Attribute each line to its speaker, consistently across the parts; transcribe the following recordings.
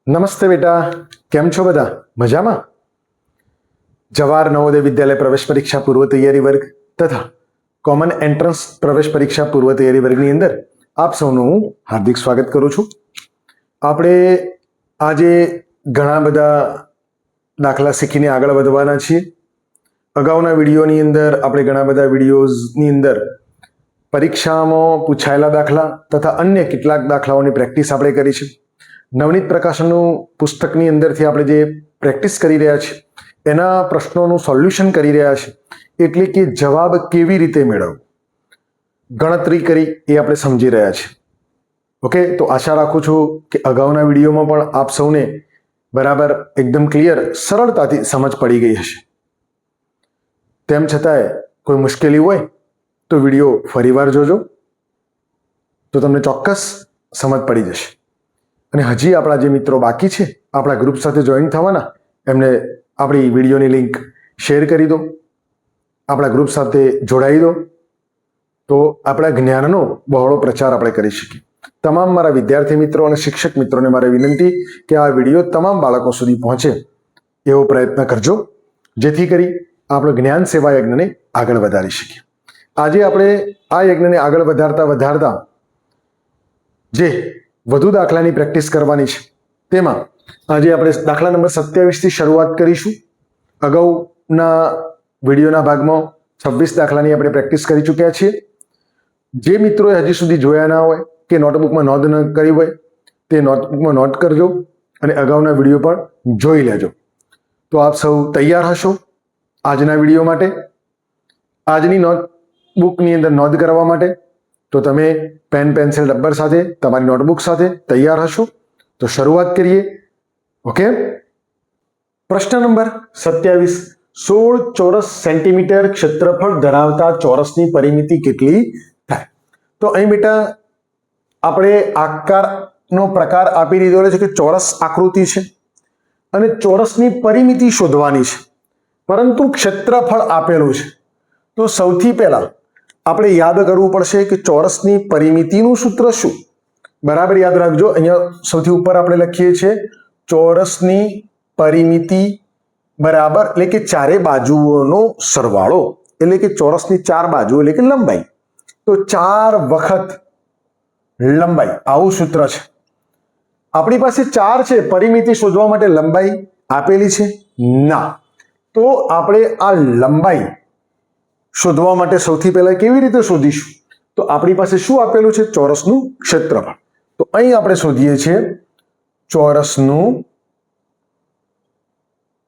Speaker 1: નમસ્તે બેટા, કેમ છો બધા? મજામાં? જવાહર નવોદય વિદ્યાલય પ્રવેશ પરીક્ષા પૂર્વ તૈયારી વર્ગ તથા કોમન એન્ટ્રન્સ પ્રવેશ પરીક્ષા પૂર્વ તૈયારી વર્ગની અંદર આપ સૌનું હું હાર્દિક સ્વાગત કરું છું. આપણે આજે ઘણા બધા દાખલા શીખીને આગળ વધવાના છીએ. અગાઉના વિડીયોની અંદર આપણે ઘણા બધા વિડીયોઝની અંદર પરીક્ષામાં પૂછાયેલા દાખલા તથા અન્ય કેટલાક દાખલાઓની પ્રેક્ટિસ આપણે કરી છે. નવનીત પ્રકાશનનું પુસ્તકની અંદરથી આપણે જે પ્રેક્ટિસ કરી રહ્યા છીએ એના પ્રશ્નોનું સોલ્યુશન કરી રહ્યા છીએ, એટલે કે જવાબ કેવી રીતે મેળવવો, ગણતરી કરી એ આપણે સમજી રહ્યા છીએ. ઓકે, તો આશા રાખું છું કે અગાઉના વિડીયોમાં પણ આપ સૌને બરાબર એકદમ ક્લિયર સરળતાથી સમજ પડી ગઈ હશે. તેમ છતાંય કોઈ મુશ્કેલી હોય તો વિડીયો ફરીવાર જોજો, તો તમને ચોક્કસ સમજ પડી જશે. અને હજી આપણા જે મિત્રો બાકી છે આપણા ગ્રુપ સાથે જોઈન થવાના, એમને આપણી વિડીયોની લિંક શેર કરી દો, આપણા ગ્રુપ સાથે જોડાઈ દો, તો આપણા જ્ઞાનનો બહોળો પ્રચાર આપણે કરી શકીએ. તમામ મારા વિદ્યાર્થી મિત્રો અને શિક્ષક મિત્રોને મારે વિનંતી કે આ વિડીયો તમામ બાળકો સુધી પહોંચે એવો પ્રયત્ન કરજો, જેથી કરી આપણે જ્ઞાન સેવા યજ્ઞને આગળ વધારી શકીએ. આજે આપણે આ યજ્ઞને આગળ વધારતા જે વધુ દાખલાની પ્રેક્ટિસ કરવાની છે, તેમાં આજે આપણે દાખલા નંબર 27થી શરૂઆત કરીશું. અગાઉના વિડીયોના ભાગમાં 26 દાખલાની આપણે પ્રેક્ટિસ કરી ચૂક્યા છીએ. જે મિત્રોએ હજી સુધી જોયા ના હોય કે નોટબુકમાં નોંધ ન કરી હોય તે નોટબુકમાં નોટ કરજો અને અગાઉના વિડીયો પણ જોઈ લેજો. તો આપ સૌ તૈયાર હશો આજના વિડીયો માટે? આજની નોટબુકની અંદર નોંધ કરવા માટે તો તમે પેન, પેન્સિલ, રબર સાથે તમારી નોટબુક સાથે તૈયાર હશો? તો શરૂઆત કરીએ. ઓકે, પ્રશ્ન નંબર 27. 16 ચોરસ સેન્ટીમીટર ક્ષેત્રફળ ધરાવતા ચોરસની પરિમિતિ કેટલી થાય? તો અહીં બેટા આપણે આકારનો પ્રકાર આપી દીધો છે કે ચોરસ આકૃતિ છે અને ચોરસની પરિમિતિ શોધવાની છે, પરંતુ ક્ષેત્રફળ આપેલું છે. તો સૌથી પહેલા આપણે યાદ કરવું પડશે કે ચોરસની પરિમિતિનું સૂત્ર શું? બરાબર યાદ રાખજો. અહીંયા સૌથી ઉપર આપણે લખીએ છીએ ચોરસની પરિમિતિ બરાબર એટલે કે ચારે બાજુઓનો સરવાળો, એટલે કે ચોરસની 4 બાજુ એટલે કે લંબાઈ. તો 4 વખત લંબાઈ, આવું સૂત્ર છે. આપણી પાસે 4 છે, પરિમિતિ શોધવા માટે લંબાઈ આપેલી છે ના. તો આપણે આ લંબાઈ શોધવા માટે સૌથી પહેલા કેવી રીતે શોધીશું? તો આપણી પાસે શું આપેલું છે? ચોરસનું ક્ષેત્રફળ. તો અહીં આપણે શોધીએ છીએ ચોરસનું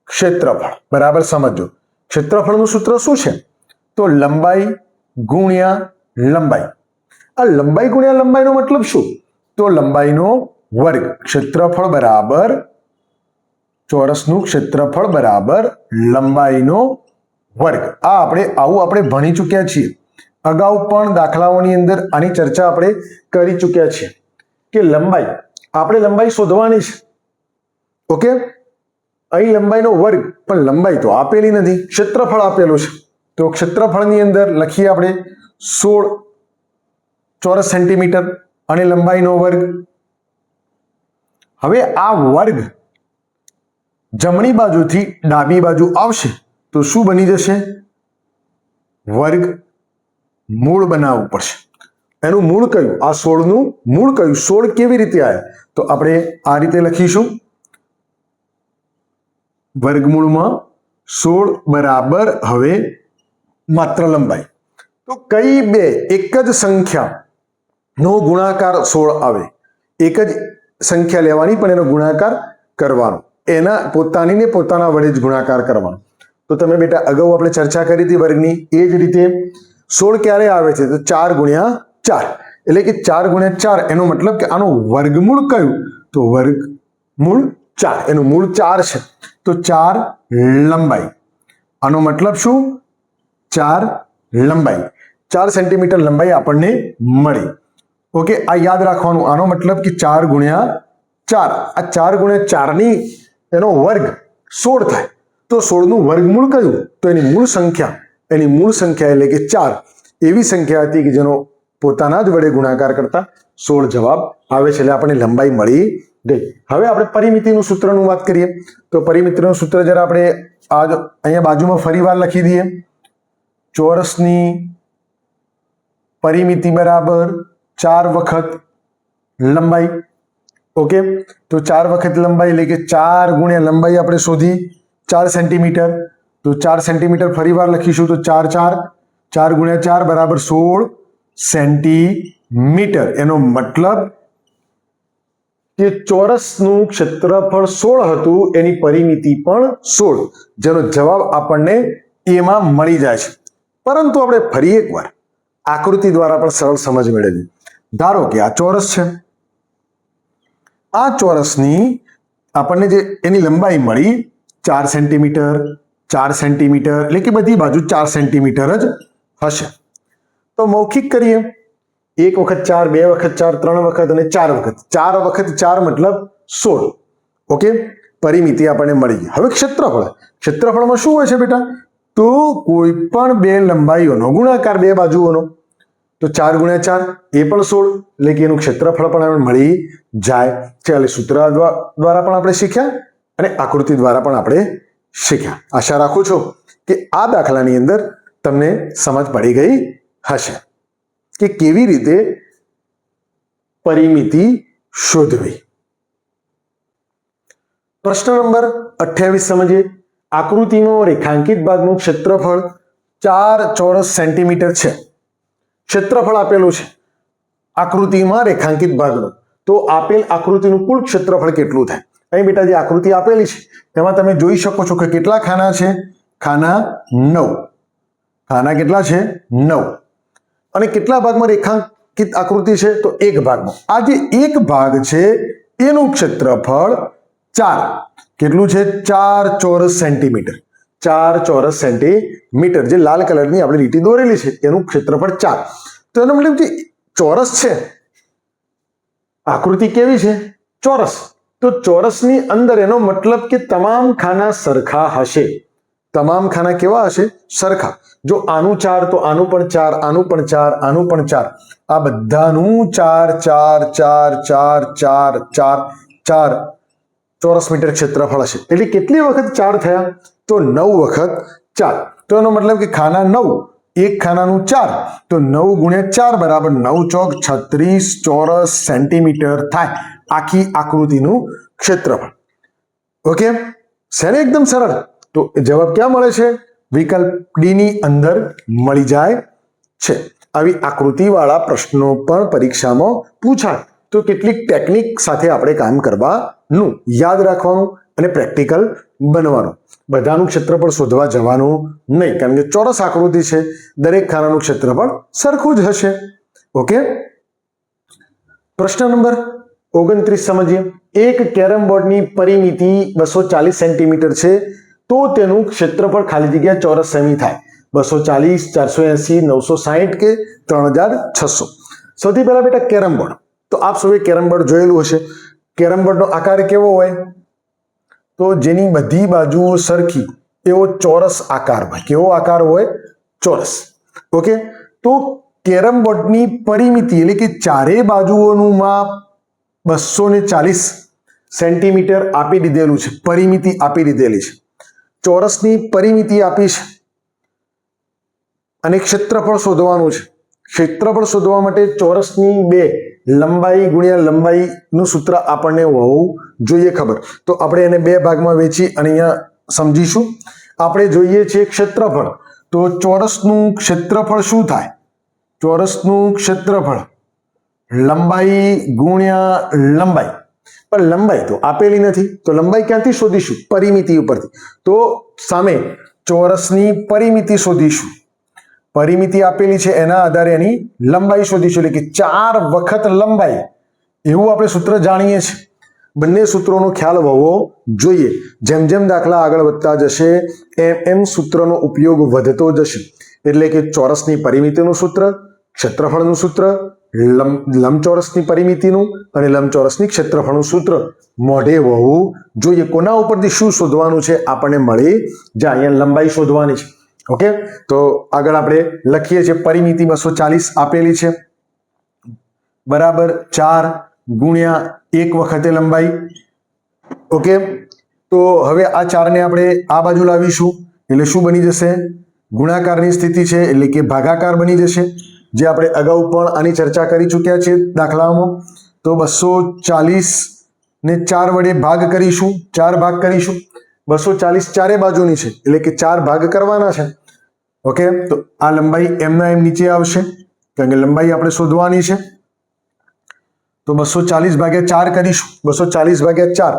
Speaker 1: ક્ષેત્રફળ. બરાબર સમજો, ક્ષેત્રફળનું સૂત્ર શું છે? તો લંબાઈ ગુણ્યા લંબાઈ. આ લંબાઈ ગુણ્યા લંબાઈનો મતલબ શું? તો લંબાઈનો વર્ગ. ક્ષેત્રફળ બરાબર ચોરસનું ક્ષેત્રફળ બરાબર લંબાઈનો વર્ગ. આવું આપણે ભણી ચૂક્યા છીએ. અગાઉ પણ દાખલાઓની અંદર આની ચર્ચા આપણે કરી ચૂક્યા છીએ કે આપણે લંબાઈ શોધવાની છે. ઓકે, અહીં લંબાઈનો વર્ગ, પણ લંબાઈ તો આપેલી નથી, ક્ષેત્રફળ આપેલું છે. તો ક્ષેત્રફળની અંદર લખીએ આપણે 16 ચોરસ સેન્ટીમીટર અને લંબાઈનો વર્ગ. હવે આ વર્ગ જમણી બાજુથી ડાબી બાજુ આવશે તો શું બની જશે? વર્ગ મૂળ બનાવવું પડશે. એનું મૂળ કયું? આ 16 નું મૂળ કયું? 16 કેવી રીતે આવ્યા? તો આપણે આ રીતે લખીશું, વર્ગમૂળમાં 16 બરાબર હવે માત્ર લંબાઈ. તો કઈ બે એક જ સંખ્યાનો ગુણાકાર 16 આવે? એક જ સંખ્યા લેવાની પણ એનો ગુણાકાર કરવાનો, એના પોતાના વડે જ ગુણાકાર કરવાનો. તો તમે બેટા અગાઉ આપણે ચર્ચા કરી હતી વર્ગની, એ જ રીતે 16 ક્યારે આવે છે? તો 4 ગુણ્યા 4, એટલે કે 4 ગુણ્યા 4 એનો મતલબ કે આનું વર્ગમૂળ કયું? તો વર્ગમૂળ 4, એનું મૂળ 4 છે. તો 4 લંબાઈ, આનો મતલબ શું? 4 લંબાઈ, 4 સેન્ટીમીટર લંબાઈ આપણને મળી. ઓકે, આ યાદ રાખવાનું. આનો મતલબ કે 4 ગુણ્યા 4, આ 4 ગુણ્યા 4 એનો વર્ગ 16 થાય. તો 16 નું વર્ગમૂળ કયું? તો એની મૂળ સંખ્યા એટલે કે 4 એવી સંખ્યા હતી કે જેનો પોતાના જ વડે ગુણાકાર કરતા 16 જવાબ આવે છે. એટલે આપણને લંબાઈ મળી ગઈ. હવે આપણે પરિમિતિનું સૂત્રનું વાત કરીએ તો પરિમિતિનું સૂત્ર જરા આપણે અહીંયા બાજુમાં ફરીવાર લખી દઈએ. ચોરસની પરિમિતિ બરાબર 4 વખત લંબાઈ. ઓકે, તો 4 વખત લંબાઈ એટલે કે 4 ગુણ્યા લંબાઈ આપણે શોધી 4 સેન્ટીમીટર. તો 4 સેન્ટીમીટર ફરીવાર લખીશું તો 4 ગુણ્યા 4 બરાબર 16 સેન્ટીમીટર. એનો મતલબ કે ચોરસનું ક્ષેત્રફળ 16 હતું, એની પરિમિતિ પણ 16, જેનો જવાબ આપણને એમાં મળી જાય છે. પરંતુ આપણે ફરી એકવાર આકૃતિ દ્વારા પણ સરળ સમજ મેળવીએ. ધારો કે આ ચોરસ છે, આ ચોરસની આપણને જે એની લંબાઈ મળી 4 સેન્ટીમીટર, 4 સેન્ટીમીટર, એટલે કે બધી બાજુ 4 સેન્ટીમીટર જ હશે. તો મૌખિક કરીએ. 1 વખત 4, 2 વખત 4, 3 વખત અને 4 વખત. 4 વખત 4 મતલબ 16. ઓકે, પરિમિતિ આપણને મળી ગઈ. હવે ક્ષેત્રફળમાં શું હોય છે બેટા? તો કોઈ પણ બે લંબાઈઓનો ગુણાકાર બે બાજુઓનો. તો 4 ગુણ્યા 4 એ પણ 16, એટલે કે એનું ક્ષેત્રફળ પણ મળી જાય છે. એટલે સૂત્ર દ્વારા પણ આપણે શીખ્યા અને આકૃતિ દ્વારા પણ આપણે શીખ્યા. આશા રાખું છું કે આ દાખલાની અંદર તમને સમજ પડી ગઈ હશે કે કેવી રીતે પરિમિતિ શોધવી. પ્રશ્ન નંબર 28 સમજીએ. આકૃતિમાં રેખાંકિત ભાગનું ક્ષેત્રફળ 4 ચોરસ સેન્ટીમીટર છે. ક્ષેત્રફળ આપેલું છે આકૃતિમાં રેખાંકિત ભાગનું. તો આપેલ આકૃતિનું કુલ ક્ષેત્રફળ કેટલું થાય? અહીં બેટા જે આકૃતિ આપેલી છે તેમાં તમે જોઈ શકો છો કે કેટલા ખાના છે? ખાના 9. ખાના કેટલા છે? 9. અને કેટલા ભાગમાં રેખાંકિત આકૃતિ છે? તો એક ભાગમાં. આ જે એક ભાગ છે એનું ક્ષેત્રફળ 4 કેટલું છે? 4 ચોરસ સેન્ટીમીટર. 4 ચોરસ સેન્ટીમીટર, જે લાલ કલરની આપણે લીટી દોરેલી છે એનું ક્ષેત્રફળ 4. તો એનો મતલબ જે ચોરસ છે, આકૃતિ કેવી છે? ચોરસ. તો ચોરસની અંદર એનો મતલબ કે તમામ ખાના સરખા હશે. તમામ ખાના કેવા હશે? સરખા. જો આનું 4 તો આનું પણ 4, આનું પણ 4, આનું પણ 4, આ બધાનું 4 4 4 4 4 4 4 ચોરસ મીટર ક્ષેત્રફળ હશે. એટલે કેટલી વખત 4 થયા? તો 9 વખત 4. તો એનો મતલબ કે ખાના 9, એક ખાનાનું 4, તો 9 ગુણ્યા 4 બરાબર 9 ચોક 36 ચોરસ સેન્ટીમીટર થાય આખી આકૃતિનું ક્ષેત્રફળ. ઓકે, શેને એકદમ સરળ. તો જવાબ ક્યાં મળે છે? વિકલ્પ ડી ની અંદર મળી જાય છે. આવી આકૃતિવાળા પ્રશ્નો પણ પરીક્ષામાં પૂછાય. તો કેટલીક ટેકનિક સાથે આપણે કામ કરવાનું, યાદ રાખવાનું અને પ્રેક્ટિકલ બનવાનું. બધાનું ક્ષેત્રફળ શોધવા જવાનું નહીં, કારણ કે ચોરસ આકૃતિ છે, દરેક ખાનાનું ક્ષેત્રફળ સરખું જ હશે. ઓકે, પ્રશ્ન નંબર 29 સમજીએ. એક કેરમ બોર્ડની પરિમિતિ 240 સેન્ટીમીટર છે, તો તેનું ક્ષેત્રફળ ખાલી જગ્યા ચોરસ સેમી થાય. 240, 480, 960 કે 3600. સૌથી પહેલા બેટા કેરમ બોર્ડ. તો આપ સૌએ કેરમ બોર્ડ જોયેલું હશે. કેરમ બોર્ડનો આકાર કેવો હોય? તો જેની બધી બાજુઓ સરખી એવો ચોરસ આકાર હોય. કેવો આકાર હોય? ચોરસ. ઓકે, તો કેરમ બોર્ડની પરિમિતિ એટલે કે ચારે બાજુઓનું માપ 240 સેન્ટીમીટર આપી દીધેલું છે. પરિમિતિ આપી દીધેલી છે. ચોરસની પરિમિતિ આપી છે અને ક્ષેત્રફળ શોધવાનું છે. ક્ષેત્રફળ શોધવા માટે ચોરસની 2 લંબાઈ ગુણ્યા લંબાઈનું સૂત્ર આપણને હોવું જોઈએ ખબર. તો આપણે એને 2 ભાગમાં વેચી અને અહીંયા સમજીશું. આપણે જોઈએ છે ક્ષેત્રફળ. તો ચોરસનું ક્ષેત્રફળ શું થાય? ચોરસનું ક્ષેત્રફળ લંબાઈ ગુણ્યા લંબાઈ. પણ લંબાઈ તો આપેલી નથી, તો લંબાઈ ક્યાંથી શોધીશું? પરિમિતિ ઉપરથી. તો સામે ચોરસની પરિમિતિ શોધીશું. પરિમિતિ આપેલી છે એના આધારે એની લંબાઈ શોધીશું, એટલે કે 4 વખત લંબાઈ. એવું આપણે સૂત્ર જાણીએ છીએ. બંને સૂત્રોનો ખ્યાલ હોવો જોઈએ. જેમ જેમ દાખલા આગળ વધતા જશે એમ એમ સૂત્રનો ઉપયોગ વધતો જશે. એટલે કે ચોરસની પરિમિતિનું સૂત્ર, ક્ષેત્રફળનું સૂત્ર, લંબચોરસની પરિમિતિનું અને લંબચોરસની ક્ષેત્રફળનું સૂત્ર મોઢે હોવું જોઈએ. કોના ઉપરથી શું શોધવાનું છે આપણને મળી જાય. અહીંયા લંબાઈ શોધવાની છે. ઓકે, તો આગળ આપણે લખીએ છીએ. પરિમિતિ 240 આપેલી છે, બરાબર 4 ગુણ્યા 1 વખતે લંબાઈ. ઓકે, તો હવે આ 4 ને આપણે આ બાજુ લાવીશું એટલે શું બની જશે? ગુણાકારની સ્થિતિ છે એટલે કે ભાગાકાર બની જશે, જે આપણે અગાઉ પણ આની ચર્ચા કરી ચૂક્યા છીએ દાખલાઓમાં. તો 240 ને 4 વડે ભાગ કરીશું, 4 ભાગ કરીશું. 240 ચારે બાજુની છે એટલે કે 4 ભાગ કરવાના છે. ઓકે, તો આ લંબાઈ એમના એમ નીચે આવશે કારણ કે લંબાઈ આપણે શોધવાની છે. તો 240 ભાગ્યા 4 કરીશું. 240 ભાગ્યા 4,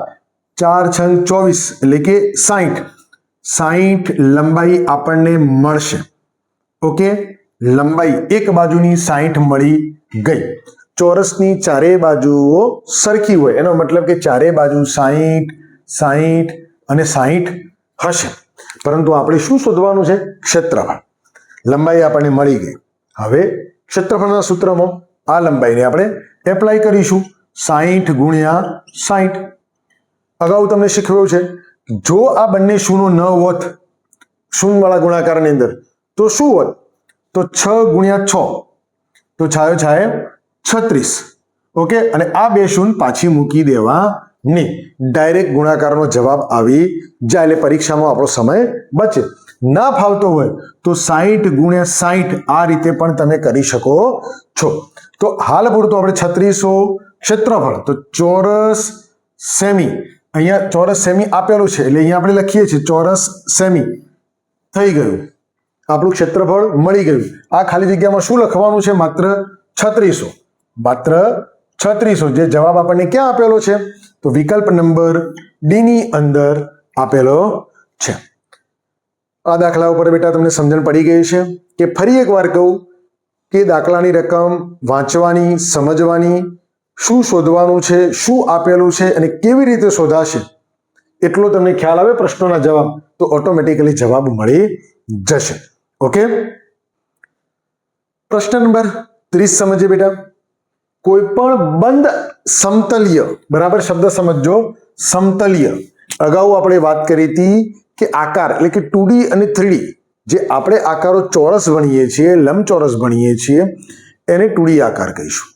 Speaker 1: 4 છંગ 24 એટલે કે 60 લંબાઈ આપણને મળશે. ઓકે, લંબાઈ એક બાજુની 60 મળી ગઈ. ચોરસની ચારે બાજુઓ સરખી હોય એનો મતલબ કે ચારે બાજુ 60 60 અને 60 હશે. પરંતુ આપણે શું શોધવાનું છે? ક્ષેત્રફળ. લંબાઈ આપણને મળી ગઈ. હવે ક્ષેત્રફળના સૂત્રમાં આ લંબાઈને આપણે એપ્લાય કરીશું. 60 ગુણ્યા 60. અગાઉ તમને શીખવ્યું છે જો આ બંને શૂન્ય ન હોત શૂન્યવાળા ગુણાકારની અંદર તો શું હોત? તો 6 ગુણ્યા 6 તો છાયો છાય 36. ઓકે, અને આ બે શૂન્ય પાછી મૂકી દેવાની. ડાયરેક્ટ ગુણાકારનો જવાબ આવી જાય એટલે પરીક્ષામાં આપણો સમય બચે. ના ફાવતો હોય તો 60 ગુણ્યા 60 આ રીતે પણ તમે કરી શકો છો. તો હાલ પૂરતું આપણે 3600 ક્ષેત્રફળ તો ચોરસ સેમી, અહીંયા ચોરસ સેમી આપેલું છે એટલે અહીંયા આપણે લખીએ છીએ ચોરસ સેમી થઈ ગયું. આપણું ક્ષેત્રફળ મળી ગયું. આ ખાલી જગ્યામાં શું લખવાનું છે? માત્ર 3600. માત્ર 3600 જે જવાબ આપણને ક્યાં આપેલો છે? તો વિકલ્પ નંબર ડી ની અંદર આપેલો છે. આ દાખલા ઉપર બેટા તમને સમજણ પડી ગઈ છે કે ફરી એકવાર કહું કે દાખલાની રકમ વાંચવાની, સમજવાની, શું શોધવાનું છે, શું આપેલું છે અને કેવી રીતે શોધાશે એટલો તમને ખ્યાલ આવે પ્રશ્નોના જવાબ તો ઓટોમેટિકલી જવાબ મળી જશે. ઓકે, પ્રશ્ન નંબર 30 સમજીએ બેટા. કોઈ પણ બંધ સમતલીય, બરાબર શબ્દ સમજજો, સમતલીય. અગાઉ આપણે વાત કરી હતી કે આકાર એટલે કે 2D અને 3D જે આપણે આકારો ચોરસ ભણીએ છીએ, લંબચોરસ ભણીએ છીએ એને 2D આકાર કહીશું.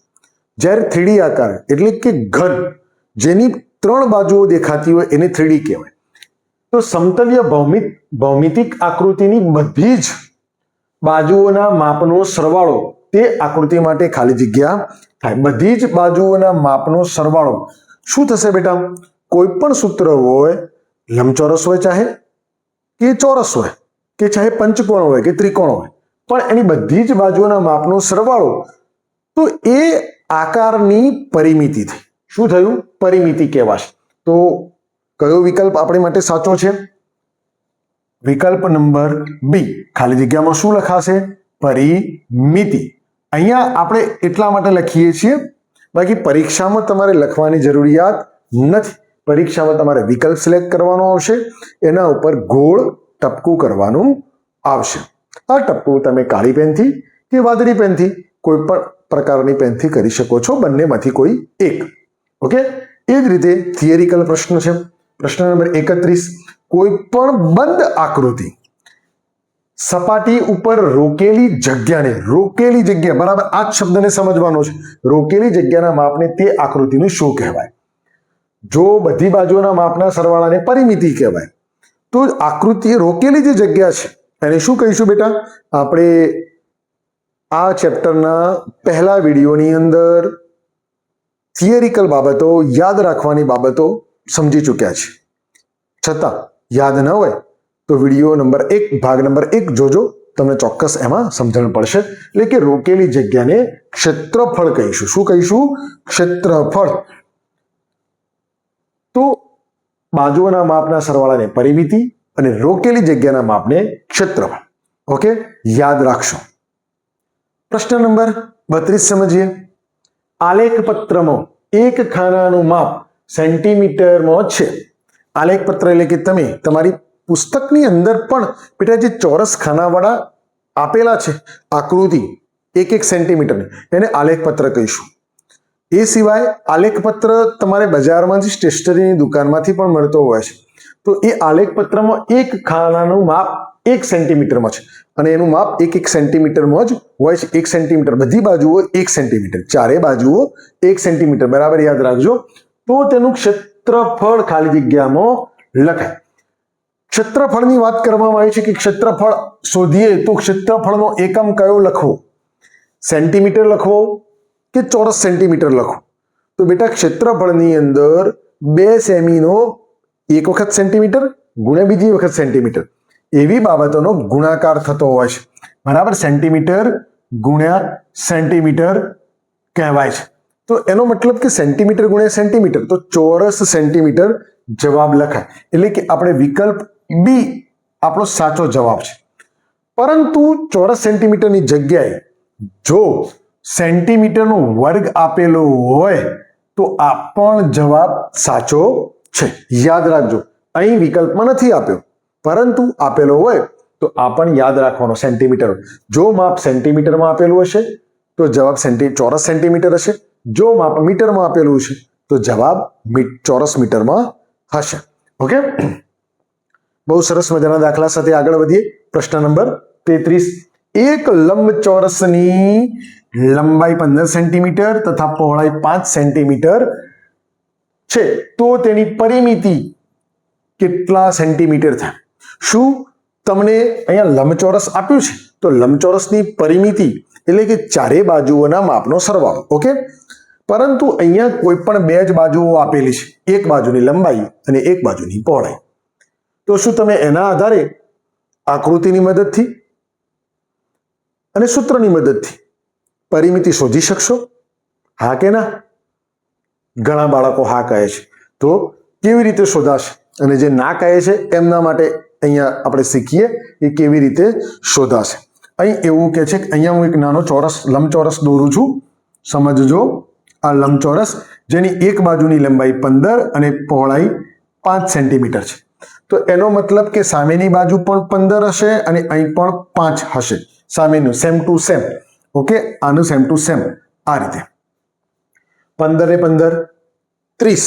Speaker 1: જ્યારે 3D આકાર એટલે કે ઘન જેની 3 બાજુઓ દેખાતી હોય એને 3D કહેવાય. તો સમતલીય ભૌમિતિક આકૃતિની બધી જ બાજુઓના માપનો સરવાળો તે આકૃતિ માટે ખાલી જગ્યા થાય. બધી જ બાજુઓના માપનો સરવાળો શું થશે બેટા? કોઈ પણ સૂત્ર હોય, લંબચોરસ હોય ચાહે કે ચોરસ હોય કે ચાહે પંચકોણ હોય કે ત્રિકોણ હોય, પણ એની બધી જ બાજુઓના માપનો સરવાળો તો એ આકારની પરિમિતિ થઈ. શું થયું? પરિમિતિ કહેવાશે. તો કયો વિકલ્પ આપણી માટે સાચો છે? વિકલ્પ નંબર બી. ખાલી જગ્યામાં શું લખાશે? પરિમિતિ. અહીંયા આપણે એટલા માટે લખીએ છીએ, બાકી પરીક્ષામાં તમારે લખવાની જરૂરિયાત નથી. પરીક્ષામાં તમારે વિકલ્પ સિલેક્ટ કરવાનો આવશે, એના ઉપર ગોળ ટપકું કરવાનું આવશે. આ ટપકું તમે કાળી પેનથી કે વાદળી પેનથી કોઈ પણ પ્રકારની પેનથી કરી શકો છો, બંનેમાંથી કોઈ એક. ઓકે, એ જ રીતે થિયરિકલ પ્રશ્ન છે. પ્રશ્ન નંબર 31. કોઈ પણ બંધ આકૃતિ સપાટી ઉપર રોકેલી જગ્યાને, રોકેલી જગ્યા બરાબર આ જ શબ્દને સમજવાનો છે. રોકેલી જગ્યાના માપને તે આકૃતિનું શું કહેવાય? જો બધી બાજુના માપના સરવાળાને પરિમિતિ કહેવાય તો આકૃતિ રોકેલી જે જગ્યા છે એને શું કહીશું બેટા? આપણે આ ચેપ્ટરના પહેલા વિડીયોની અંદર થિયરિકલ બાબતો, યાદ રાખવાની બાબતો સમજી ચૂક્યા છે. છતાં યાદ ન હોય તો વિડીયો નંબર 1 ભાગ નંબર 1 જોજો, તમને ચોક્કસ એમાં સમજણ પડશે. એટલે કે રોકેલી જગ્યાને ક્ષેત્રફળ કહીશું. શું કહીશું? ક્ષેત્રફળ. તો બાજુઓના માપના સરવાળાને પરિમિતિ અને રોકેલી જગ્યાના માપને ક્ષેત્રફળ. ઓકે, યાદ રાખશો. પ્રશ્ન નંબર 32 સમજીએ. આલેખપત્રમાં એક ખાનાનું માપ સેન્ટીમીટરમાં છે. આલેખપત્ર એટલે કે તમે તમારી પુસ્તકની અંદર પણ બેટા જે ચોરસ ખાનાવાળા આપેલા છે આકૃતિ 1 સેન્ટીમીટરની એને આલેખપત્ર કહીશું. એ સિવાય આલેખપત્ર તમારે બજારમાં જે સ્ટેશનરીની દુકાનમાંથી પણ મળતો હોય છે. તો એ આલેખપત્રમાં એક ખાનાનું માપ 1 સેન્ટીમીટરમાં છે અને એનું માપ 1 સેન્ટીમીટરમાં જ હોય છે. 1 સેન્ટીમીટર, બધી બાજુઓ 1 સેન્ટીમીટર, ચારે બાજુઓ 1 સેન્ટીમીટર, બરાબર યાદ રાખજો. તો તેનું ક્ષેત્રફળ ખાલી જગ્યામાં લખાય. ક્ષેત્રફળની વાત કરવામાં આવી છે કે ક્ષેત્રફળ શોધીએ તો ક્ષેત્રફળનો એકમ કયો લખવો, સેન્ટીમીટર લખવો કે ચોરસ સેન્ટીમીટર લખવો? તો બેટા ક્ષેત્રફળની અંદર 2 સેમીનો એક વખત સેન્ટીમીટર ગુણ્યા બીજી વખત સેન્ટીમીટર એવી બાબતોનો ગુણાકાર થતો હોય છે, બરાબર. સેન્ટીમીટર ગુણ્યા સેન્ટીમીટર કહેવાય છે. તો એનો મતલબ કે સેન્ટીમીટર ગુણ્યા સેન્ટીમીટર, તો ચોરસ સેન્ટીમીટર જવાબ લખાય. એટલે કે આપણે વિકલ્પ બી આપણો સાચો જવાબ છે. પરંતુ ચોરસ સેન્ટીમીટરની જગ્યાએ જો સેન્ટીમીટરનો વર્ગ આપેલો હોય તો આ પણ જવાબ સાચો છે. યાદ રાખજો, અહીં વિકલ્પમાં નથી આપ્યો, પરંતુ આપેલો હોય તો આ પણ યાદ રાખવાનો. સેન્ટીમીટર, જો માપ સેન્ટીમીટરમાં આપેલું હશે તો જવાબ ચોરસ સેન્ટીમીટર હશે. જો માપ મીટરમાં આપેલું છે તો જવાબ ચોરસ મીટરમાં હશે. ઓકે, બહુ સરસ મજાના દાખલા સાથે આગળ વધીએ. પ્રશ્ન નંબર 33. એક લંબચોરસની લંબાઈ 15 સેન્ટીમીટર તથા પહોળાઈ 5 સેન્ટીમીટર છે તો તેની પરિમિતિ કેટલા સેન્ટીમીટર થાય? શું તમને અહીંયા લંબચોરસ આપ્યું છે તો લંબચોરસની પરિમિતિ એટલે કે ચારે બાજુઓના માપનો સરવાળો. ઓકે, પરંતુ અહીંયા કોઈ પણ 2 જ બાજુઓ આપેલી છે, એક બાજુની લંબાઈ અને એક બાજુની પહોળાઈ. તો શું તમે એના આધારે આકૃતિની મદદથી અને સૂત્રની મદદથી પરિમિતિ શોધી શકશો? હા કે ના? ઘણા બાળકો હા કહે છે. તો કેવી રીતે શોધાશે? અને જે ના કહે છે એમના માટે અહીંયા આપણે શીખીએ કે કેવી રીતે શોધાશે. અહીં એવું કહે છે કે અહીંયા હું એક નાનો લંબચોરસ દોરું છું. સમજજો, આ લંબચોરસ જેની એક બાજુની લંબાઈ 15 અને પહોળાઈ 5 સેન્ટીમીટર છે. તો એનો મતલબ કે સામેની બાજુ પણ 15 હશે અને અહીં પણ 5 હશે. સામેનું સેમ ટુ સેમ. ઓકે, આનું સેમ ટુ સેમ. આ રીતે 15 ને 15 30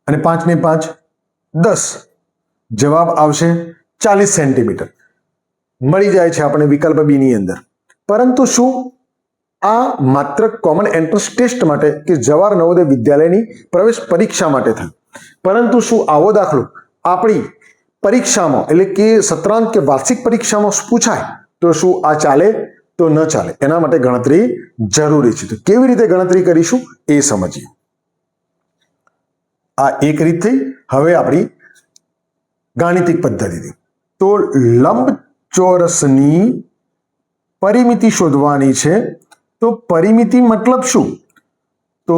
Speaker 1: અને 5 ને 5 10. જવાબ આવશે 40 સેન્ટીમીટર. મળી જાય છે આપણે વિકલ્પ બી ની અંદર. પરંતુ શું આ માત્ર કોમન એન્ટ્રન્સ ટેસ્ટ માટે કે જવાહર નવોદય વિદ્યાલયની પ્રવેશ પરીક્ષા માટે થયું? પરંતુ શું આવો દાખલો આપણી પરીક્ષામાં એટલે કે સત્રાંત કે વાર્ષિક પરીક્ષામાં પૂછાય તો શું આ ચાલે? તો ન ચાલે. એના માટે ગણતરી જરૂરી છે. તો કેવી રીતે ગણતરી કરીશું એ સમજીએ. આ એક રીત થઈ. હવે આપણી ગાણિતિક પદ્ધતિથી તો લંબચોરસની પરિમિતિ શોધવાની છે. તો પરિમિતિ મતલબ શું? તો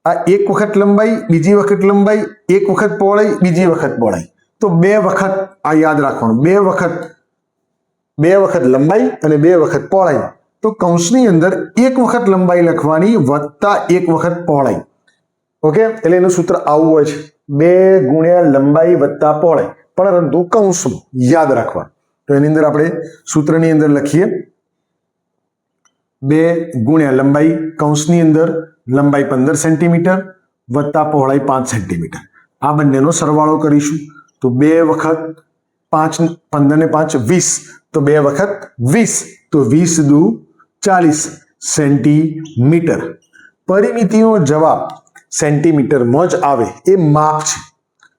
Speaker 1: આ એક વખત લંબાઈ, બીજી વખત લંબાઈ, એક વખત પહોળાઈ, બીજી વખત પહોળાઈ. તો 2 વખત આ યાદ રાખવાનું. 2 વખત લંબાઈ અને 2 વખત પહોળાઈ. તો કૌંસની અંદર 1 વખત લંબાઈ લખવાની વત્તા 1 વખત પહોળાઈ. ઓકે, એટલે એનું સૂત્ર આવું હોય છે, 2 ગુણ્યા લંબાઈ વત્તા પહોળાઈ, પરંતુ કૌંસમાં યાદ રાખવાનું. તો એની અંદર આપણે સૂત્રની અંદર લખીએ 2 ગુણ્યા લંબાઈ, કૌંસની અંદર લંબાઈ 15 સેન્ટીમીટર વત્તા પહોળાઈ 5 સેન્ટીમીટર. આ બંનેનો સરવાળો કરીશું. તો 2 વખત 5, 15 ને 5 20. તો 2 વખત 20. તો 20 દુ 40 સેન્ટીમીટર. પરિમિતિનો જવાબ સેન્ટીમીટરમાં જ આવે. એ માપ છે,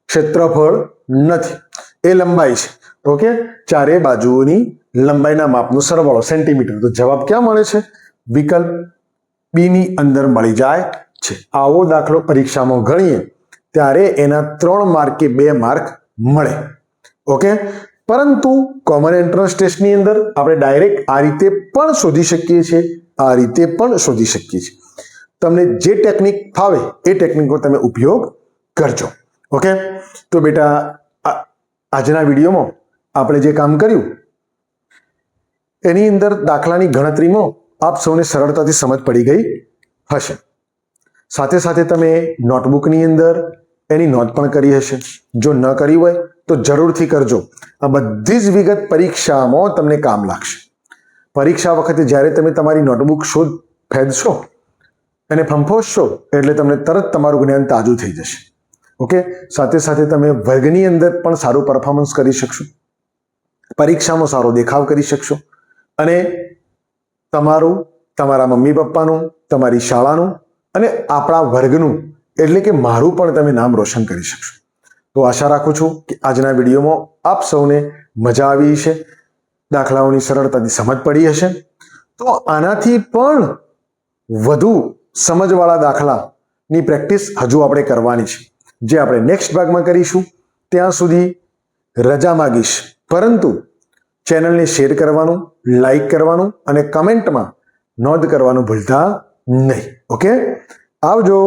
Speaker 1: ક્ષેત્રફળ નથી, એ લંબાઈ છે. ઓકે, ચારે બાજુઓની લંબાઈના માપનો સરવાળો સેન્ટીમીટર. તો જવાબ ક્યાં મળે છે? વિકલ્પ બી ની અંદર મળી જાય છે. આવો દાખલો પરીક્ષામાં ગણીએ ત્યારે એના 3 માર્ક કે 2 માર્ક મળે. ઓકે, પરંતુ કોમન એન્ટ્રન્સ ટેસ્ટની અંદર આપણે ડાયરેક્ટ આ રીતે પણ શોધી શકીએ છીએ, આ રીતે પણ શોધી શકીએ છીએ. તમને જે ટેકનિક ફાવે એ ટેકનિકનો તમે ઉપયોગ કરજો. ઓકે, તો બેટા આજના વિડીયોમાં આપણે જે કામ કર્યું એની અંદર દાખલાની ગણતરીમાં આપ સૌને સરળતાથી સમજ પડી ગઈ હશે. સાથે સાથે તમે નોટબુકની અંદર એની નોંધ પણ કરી હશે. જો ન કરી હોય તો જરૂરથી કરજો. આ બધી જ વિગત પરીક્ષામાં તમને કામ લાગશે. પરીક્ષા વખતે જ્યારે તમે તમારી નોટબુક ફેંદશો અને ફંફોશશો એટલે તમને તરત તમારું જ્ઞાન તાજું થઈ જશે. ઓકે, સાથે સાથે તમે વર્ગની અંદર પણ સારું પરફોર્મન્સ કરી શકશો, પરીક્ષામાં સારો દેખાવ કરી શકશો અને તમારું, તમારા મમ્મી પપ્પાનું, તમારી શાળાનું અને આપણા વર્ગનું એટલે કે મારું પણ તમે નામ રોશન કરી શકશો. તો આશા રાખું છું કે આજના વિડીયોમાં આપ સૌને મજા આવી હશે, દાખલાઓની સરળતાથી સમજ પડી હશે. તો આનાથી પણ વધુ સમજવાળા દાખલાની પ્રેક્ટિસ હજુ આપણે કરવાની છે, જે આપણે નેક્સ્ટ ભાગમાં કરીશું. ત્યાં સુધી રજા માગીશ, પરંતુ ચેનલને શેર કરવાનું, લાઈક કરવાનું અને કમેન્ટમાં નોંધ કરવાનું ભૂલતા નહીં. ઓકે, આવજો.